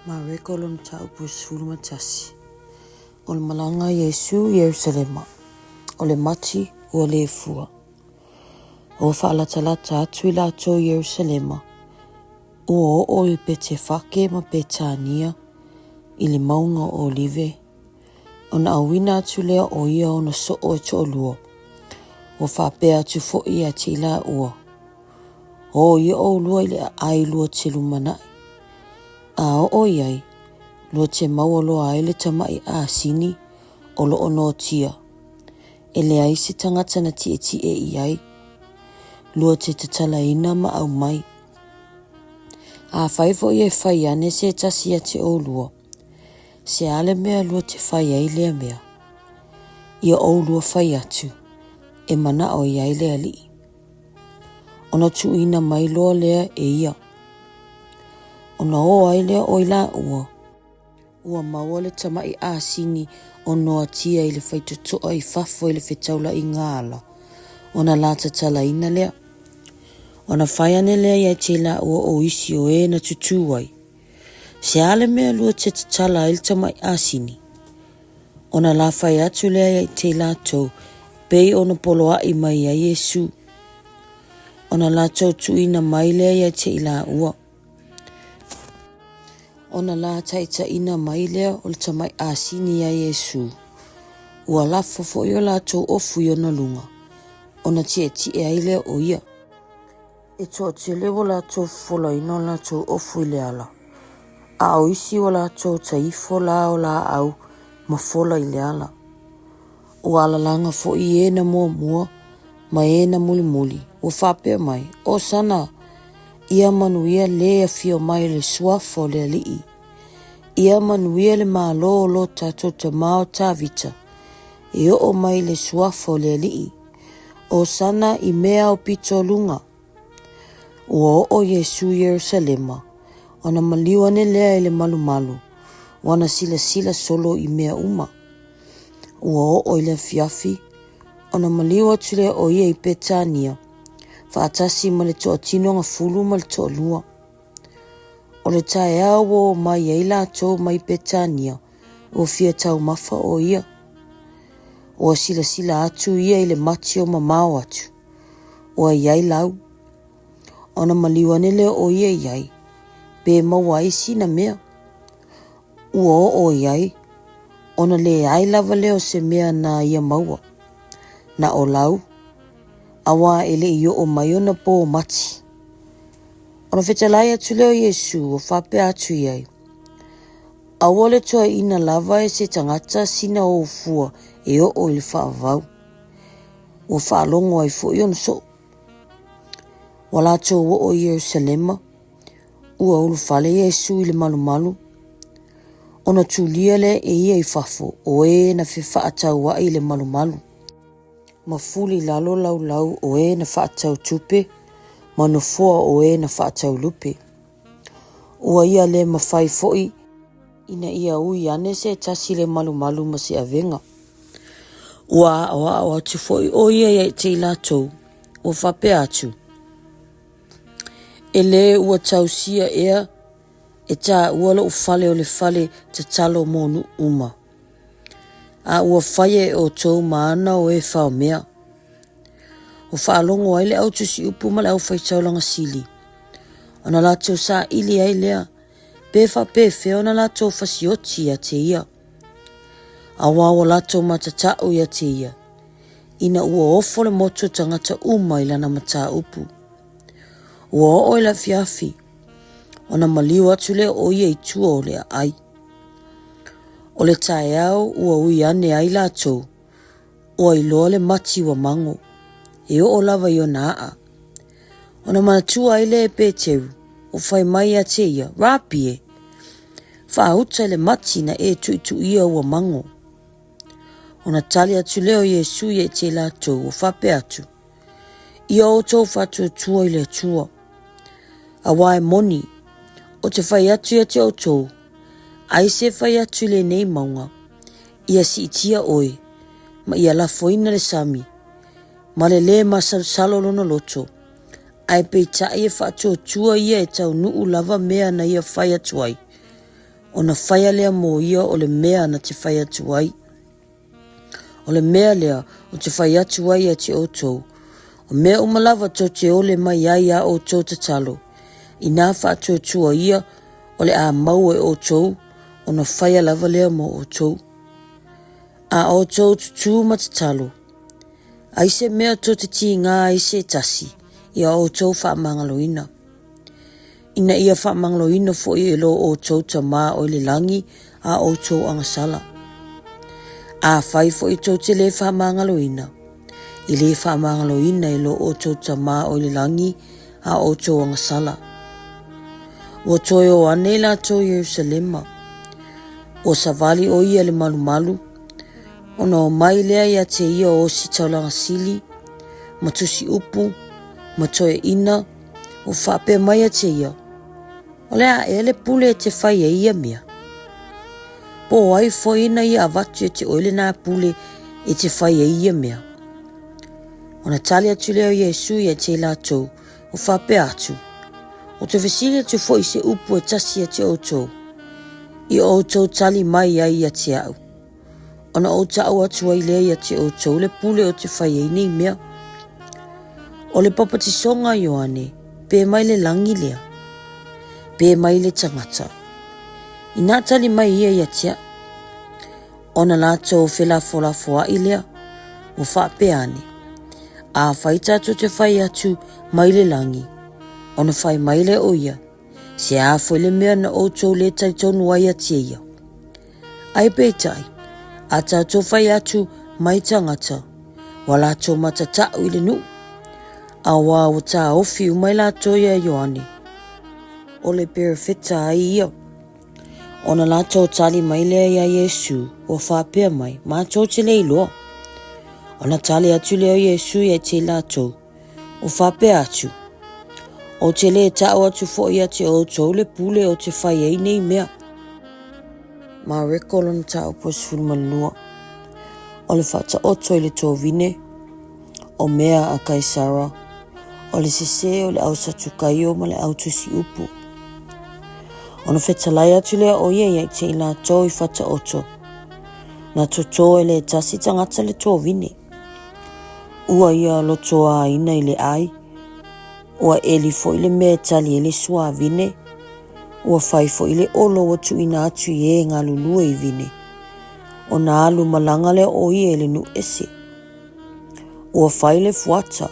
MAREKO lon taupu sfuluma tasi. O le malanga Yesu Yerusalema. O le mati o le fua. O whaalatalata atu I lato Yerusalema. O I pete whake ma petania I le maunga o olive. O na awina atu lea o ia o na so o to olua. O whapea atu fo I ati ila ua. O ia o lua I le ai lua te lumanai. A o iai, lua te maualo a ele tamai a sini o lo ono tia. Ele ai se tangata na tie iai. Lua te tatala ina ma au mai. A whaifo I e whai ane se tasi a te o lua. Se ale mea lua te whai ai lea mea. Ia o lua whai atu. E mana o iai lea li. Ona tu ina mai loa lea e ia. Ona o ai lea o ila ua. Ua mawale tamai a sini o noa tia I le whaitotoa I fafo I le whetaula I ngāla. Ona la tatala ina lea. Ona whaiane lea ia te la ua o isi o e na tutuai. Se ale mea lua te tatala I le tamai a sini. Ona la whai atu lea ia te la tau. Pei ona poloa I mai a Yesu. Ona la tau tu ina mai lea ia te la ua. Ona la taita ina mai lea o le tamai a sini a Yesu. Ua la fofo I o la tau ofu I ona lunga. Ona tie ai lea o ia. E toa te lewo la tau fola ino la tau ofu I le ala. A o isi o la tau taifo la o la au ma fola I le ala. Ua ala langa fo I e na mua ma e na muli. Ua whapea mai. O sana. Ia manuia lea fio mai le suafo le alii. Ia manuia le malo lo tato te mao tavita. E o mai le suafo le alii. O sana I mea o pito lunga. Ua o Yesu Yerusalema. Ona maliwane lea le malu. Wana sila solo I mea uma. Ua o le fiafi. Ona maliwa tule o ia I petania. Whaatasi ma le toa tino nga fulu ma le toa lua. O le tae awo o mai e la tau mai petania. O fia tau mafa o ia. O sila atu ia I le mati o mamao atu. O iai lau. Ona maliwane le o ia iai. Pe mawaisi na mea. Ua o iai. Ona le ai lava leo se mea na ia maua. Na o lau. Awa ele I o mai ona po o mati. Ona whetalai atu leo Yesu o whape atu iai. Awa le toa ina lava e se tangata sina o fua e o ili whaavau. O whaalongo ai fo I ona so. Wala toa o Yerusalema. Ua ulu whale Yesu I le malu. Ona tulia le e ia I fafo o e na whiwha atau wa I le malu. Mafuli lalo lau o e na whaatau tupe, manofua o e na whaatau lupe. Ua ia le mawhai foi, ina ia ui ane se tasi le malu ma se avenga. Ua awa atu foi o ia te ilatou, o whape atu. E le ua tausia ea, e ta ua lo ufale o le fale te talo monu uma. A ua whaie o tau maana o e whao mea. O whaalongo ai le au tusi upu ma le au whaitaulanga sili. Ona la tau sa ili ai lea. Pefa pefe ona la tau fasioti a te ia. A wawa la tau matatau ia te ia. Ina ua ofo le moto tangata uma ila na mata upu. Ua o ila fiafi. Ona maliu atu le o ia I tua o le ai. O le tae au ua ui ane ai la tau. Ua iloa le mati wa mango. E o lava I o naa. Ona manatua ai le e peteru. O whai mai a te ia. Rapi e. Whaahuta le mati na e tu ia ua mango. Ona tali atu leo Yesu e te la tau o whape atu. Ia o tau whatu tua I le tua. A wae moni. O te whai atu ia te o tau. Ai se whai atu le nei maunga. Ia si itia oe. Ma ia la foina le sami. Ma le masalo lona loto. Ai pei tai e whaatua tua ia e tau nuu lava mea na ia whai atu ai. Ona whaia lea mō ia o le mea na te whai atu ai. O le mea lea o te whai atu ai a te outou. O mea umalawa tō te ole mai ai a outou te talo. I nā whaatua tua ia o le a mau e outou. Ona whaia lava lea mō outou. A outou tutu ma te talo. Ai se mea tō te ti ngā ai se tasi. Ia outou whaamangaloina. Ina ia whaamangaloina fo i elo outou ta mā o le langi a outou angasala. A whai fo i tō te le whaamangaloina. I le whaamangaloina elo outou ta mā o le langi a outou angasala. O toi o ane la tō Yerusalema. O savali o ia le malu malu. Ona o mai lea ia te ia o si taulanga sili. Ma tusi upu. Ma toe ina. O whape mai a te ia. O lea e le pule te whai e ia mea. Po ai fo ina ia avatu e te oile nā pule e te whai e ia mea. Ona tali atu leo Yesu ia te lātou. O whape atu. O te vesili atu fo i se upu e tasi a te outou. I outou tali mai ai a te au. Ona o tau atu ai lea ia te outou le pule o te whai e nei mea. O le papatisonga Ioane, pe mai le langi lea. Pe mai le tangata. I nā tali mai ia ia tia. Ona lātou whela fola foa i lea. O whape ane. A whai tātou te whai atu mai le langi. Ona whai mai le o ia. Se a fo le mea na outou le taitonu ai a tia ia. Ai peitai. A tātou whai atu mai tangata. Wa lātou matatau i le nu. A wā o tā ofi umai lātou ia Ioane. O le perifeta ai ia. Ona lātou tali mai lea ia Yesu. O whapea mai. Mātou te leiloa. Ona tali atu leo Yesu ia te lātou. O whapea atu. O te le tau atu fo ia te outou le pule o te whai ei nei mea. MAREKO lona tau posfulu malua. O le whata oto i le tōwine. O mea a Kaisara. O le sese o le au satukaio ma le au tusi upu. Ona whetalai atu lea o ia te i lātou i whata oto. Na toto e le tasi tangata le tōwine. Ua ia lotoa ina i le ai. Ua eli fo i le mea tali e le sua vine. Ua whai fo i le olo watu ina atu i e ngā lulua i vine. O nā alu malanga le o i e le nu ese. Ua whai le fuata.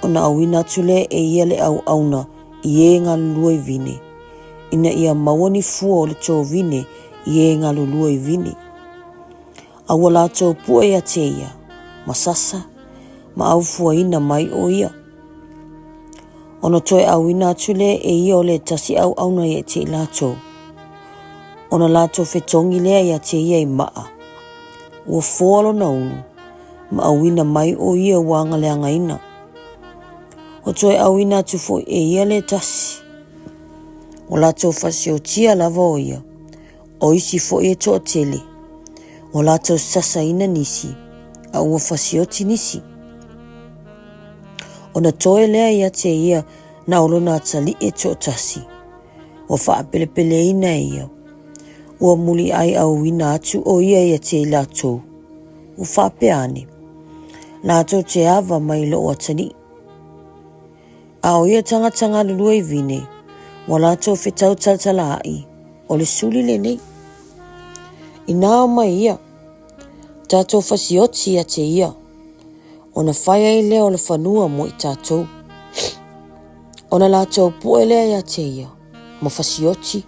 O nā awina atu le e ia le au auna i e ngā lulua i vine. Ina ia mawani fua o le tō vine i e ngā lulua i vine. Awa lātou pua ia te ia. Masasa. Ma au fua ina mai o ia. Ono toi awina atu le e ia o le tasi au auna ia te lātou. Ona lātou whetongi lea ia te ia i maa. Ua fōalo na unu. Ma awina mai o ia wanga leanga ina. O toi awina atu fo e ia le tasi. O lātou whasi o tia lava o ia. O isi fo e toa tele. O lātou sasa ina nisi. A ua whasi o ti nisi. Ona toe lea ia te ia na olona atali e toa tasi. O whaapelepele ina ia. Ua muli ai au ina atu o ia te lātou. O whaapeane. Lātou te awa mai lo o atani. A o ia tangatanga lulua i vine. Wa lātou whetau talatala ai. O le suli le nei. I nā mai ia. Tātou whasioti a te ia. Ona whaia i lea o le whanua mo i tātou. Ona lātou pue lea ia te ia. Ma whasioti.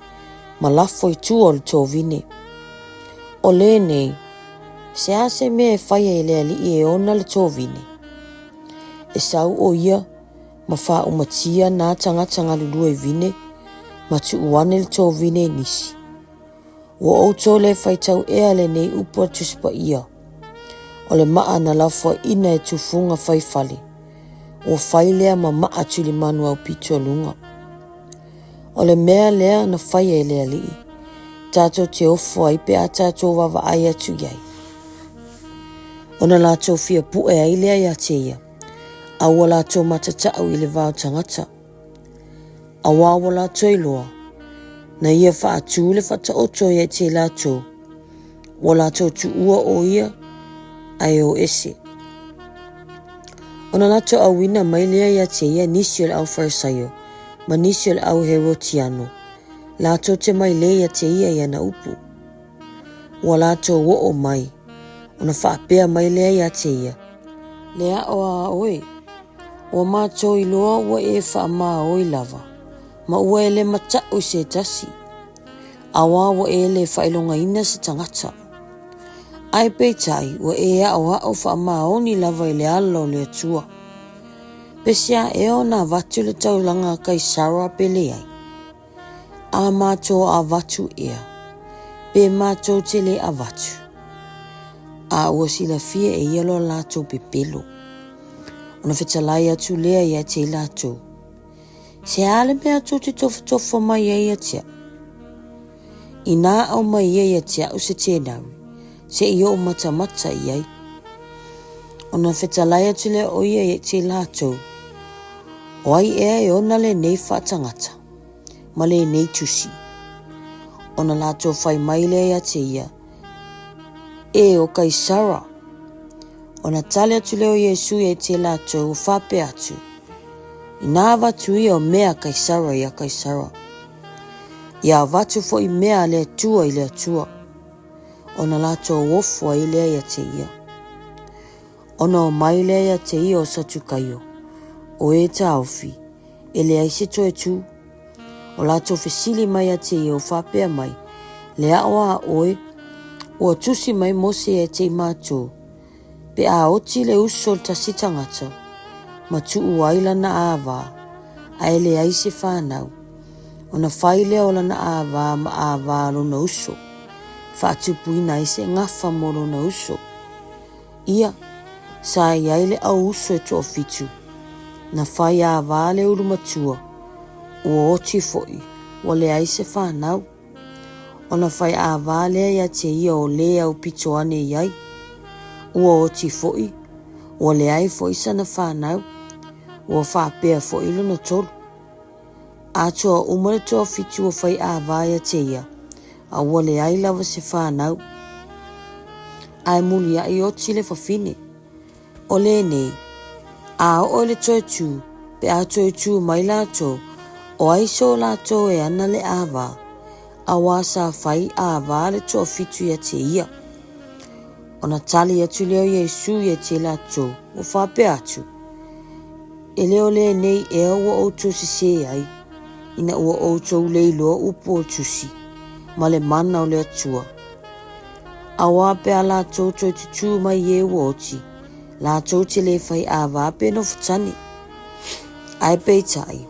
Ma lafo i tū o le tō vine. O le nei. Se ase mea e whaia i lea li i e ona le tō vine. E sau o ia. Ma wha umatia nā tangatanga lulua i vine. Ma tu uane le tō vine nisi. Ua outou le whaitau ea le nei upua tuspa ia. O le maa na lafo ina e tufunga whaifale. O whailea ma maa tuli manu au pito lunga. O le mea lea na whaia e lea lii. Tātou te ofo ai pe a tātou wawa ai atu iai. Ona lātou fia pu e ai lea ia te ia. Awa lātou matatau i le vāo tangata. Awa lātou i loa. Na ia whaatū le whataoto ia te lātou. Wa lātou tu ua o ia ai o ese. Ona lātou au ina mai lea ia te ia nisi o le au Farisaio, ma nisi o le au Herotiano. Lātou te mai lea ia te ia na upu. Wa lātou wo o mai, ona whaapea mai lea ia te ia. Lea o a oe, o mātou i loa ua e wha oi lava, ma ua e le matau se tasi. Awa ua e le whailonga ina se tangata. Ai peitai ua e a o wha oni lava i le alo le atua. Pesia e o na vatu le taulanga kai Sara pele ai. A mātou a vatu ea, pe mātou te le a vatu. A ua sila fia e ialo lātou pe pelo. Ona whetalai atu lea ia te lātou. Se ale mea tō te tofa mai ia tia. I nā au mai ia tia o se tēnau, se i o mata iai. Ona whetalai atu lea o ia te lātou. O ai ea e ona le nei whaatangata, ma le nei tusi. Ona lātou whai mai lea te ia. E o kai Sara. Ona tale atu leo Yesu e te lātou o whape atu. I nā watu ia o mea kai Sara ia kai Sara. Ia watu fo i mea le atua i le atua. Ona lātou wofua i lea ia te ia. Ona o mai lea ia te ia o satu kaio. O e ta aufi, e le aise to e tu. O lātou fesili mai a te ia o whapea mai. Lea oa oe, o tusi mai mose e te mātou. Pe a oti le usol ta sitangata, ma tuu waila na awa, a ele aise whanau. Ona whaile o lana awa ma awa lona uso, whaatupu ina aise ngafa mo lona uso. Ia, sa iaile au uso e to fitu, na whai awa le urumatua, ua oti foi, wa le aise whanau. Ona whai awa lea ia te ia o lea o pito ane iai. Ua oti foi, ua le ai foi sana whanau, ua whapea foi lona tolu. Atua umare toa fitu o whai āwāia te ia, a ua le ai lava se whanau. Ai muli ai oti le whawhine. O le nei, a o le toi tū, pe a toi tū mai lātou, o ai so lātou e ana le āwā, a wasa whai āwā le toa fitu ia te ia. Ona tali atu leo Yesu ia te lātou, o whape atu. E leo le nei ea ua outou se ai, ina ua outou leiloa upo o tusi, ma le mana o le atua. Awa pe a lātou toi tutu mai e ua oti, lātou te le whai āwā pe no futani. Ai peitai,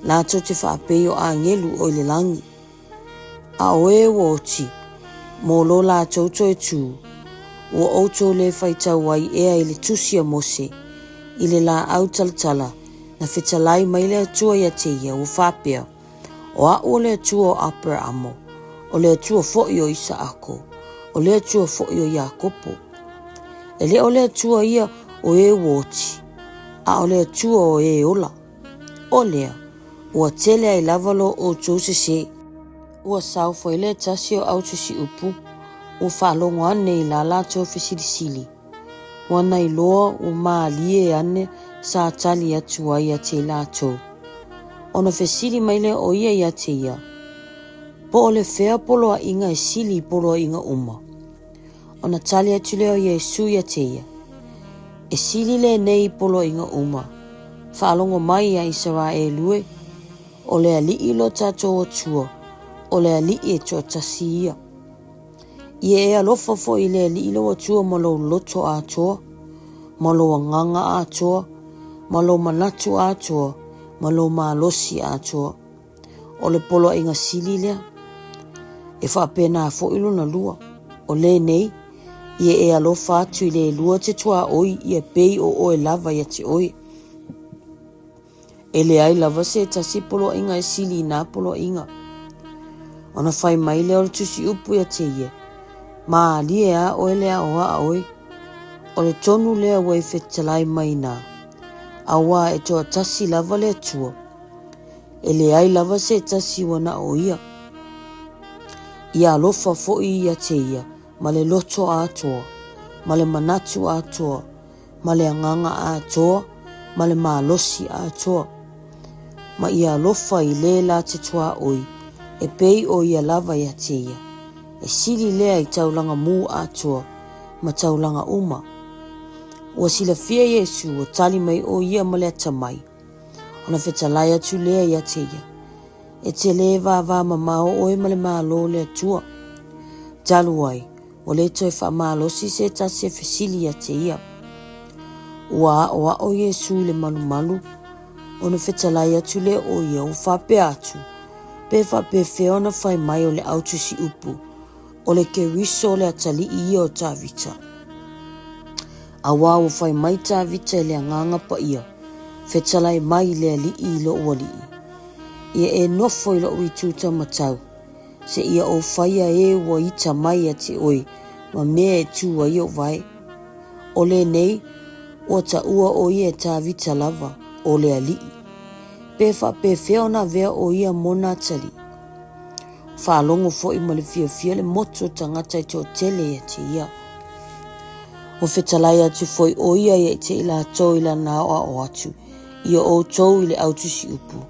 lātou te whaapei o angelu o le langi. A oe ua oti, mo lo lātou toi tū, ua outou le whaitau ai ea i le tusi a mose, i le la au talatala, na whetalai mai le atua ia te ia o whapea, o a o le atua o Apra Amo, o le atua fo'i o Isa Ako, o le atua fo'i o Iakopo. E le o le atua ia o e woti, a o le atua o e ola. O lea, ua tele ai lavalo o tose se, ua saufo i le tasi o au tusi upu, o whalongo ane i la lātou whesilisili. Wana i loa o maalie ane sa tali atu ai a te lātou. Ona whesili mai le o ia i a te ia. Po o le whea polo a inga e sili polo a inga uma. Ona tali atu leo Yesu i a te ia. E sili le nei polo a inga uma. Whalongo mai a Israelue. O le ali i lo tātou atua. O le ali e to tasi ia. Ia e alofa fo i le li ilo atua ma lo loto atoa, ma lo nganga atoa, ma lo manatu atoa, ma lo malosi atoa. O le polo inga sili lea, e whapena fo ilo na lua. O le nei, ia e alofa atu i le lua te tua oi, ia pei o oe lava ia te oi. E le ai lava se tasi polo inga e sili na polo inga. Ona whai mai leo le tusi upu ia te ia. Ma lie a oe lea o a oe. O le tonu lea wai whetalai mai nā. A wā e toa tasi lava lea tua. E le ai lava se tasi wana o ia. Ia alofa fo'i ia te ia, ma le loto atoa, ma le manatu atoa, ma le anganga atoa, ma le malosi atoa. Ma ia alofa i le la te tua oi, e pei o ia lava ia te ia. E sili lea i taulanga mū atoa, ma taulanga uma. Ua sila fia Yesu o tali mai o ia ma le atamai. Ona whetalai atu lea ia te ia. E te le vā mamao oe ma le mālo le atua. Talu ai, o le toi wha mālosi se ta se fesili ia te ia. Ua o Yesu le malu. Ona whetalai atu le o ia o whape atu. Pe whape whiona whai mai o le autusi upu. O le ke riso le atali ia o tā vita. Awa o whai mai tā vita e le anganga Paia. Whetalai mai le li i lo ua li i. Ia e nofo i lo ui tūta matau. Se ia o whaia e ua ita mai a te oi. Ma mea e tūa i o vai. O le nei, o ta ua o ia tā vita lava. O le ali i. Pe whape whiona vea o ia mona tali. Whalongo fo i ma le fia le moto tangata i tō tele ia te ia. O whetalai atu foi o ia i te ila tō ila nā o atu. Ia o tō i le autusi upu.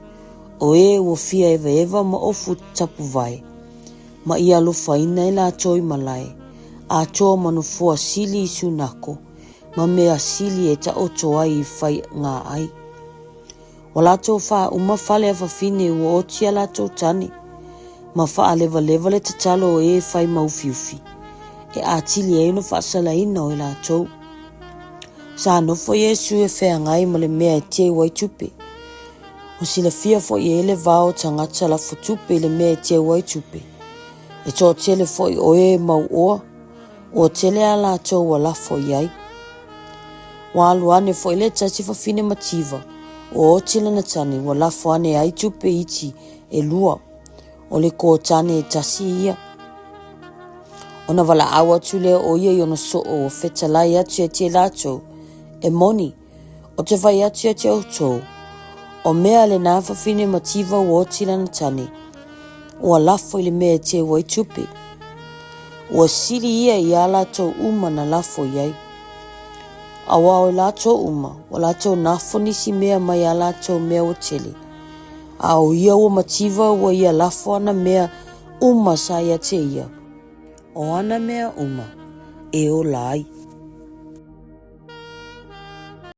O e o fia eva ma ofu tapu vai. Ma ia lofa ina ila tō i malai. A tō manufua sili i sunako. Ma mea sili e ta oto ai i whai ngā ai. Wa lato wha uma whale a whawhine ua o tia lato tani. Ma wha leva le tatalo e whai maufiufi. E a tili e no whaasala ina o i lato. Sa nofo Yesu e whea ngai ma le mea e te wai tupe. O sila fia fo i ele vao tangata la fo tupe le mea e te wai tupe. E tō tele fo i oe mau oa. O tele a lato wa la fo iai. Wa aluane fo i le tati whawhine mativa. O tila na tani wa la fo ane ai tupe iti e lua. O le ko tane e tasi ia. Ona wala awa tule o ia i ono so o whetalai atu e te lato. E moni, o te vai atu e te autou. O mea le nā whawhine mativa o tila na tani. O a lafo i le mea te wai tupe. O a sili ia i a lato uma na lafo iai. Awa o lato uma, o lato nafo nisi mea mai a lato mea o tele. A o ia o mativa o ia lafo ana mea uma sa ia te ia. O ana mea uma, e o lai.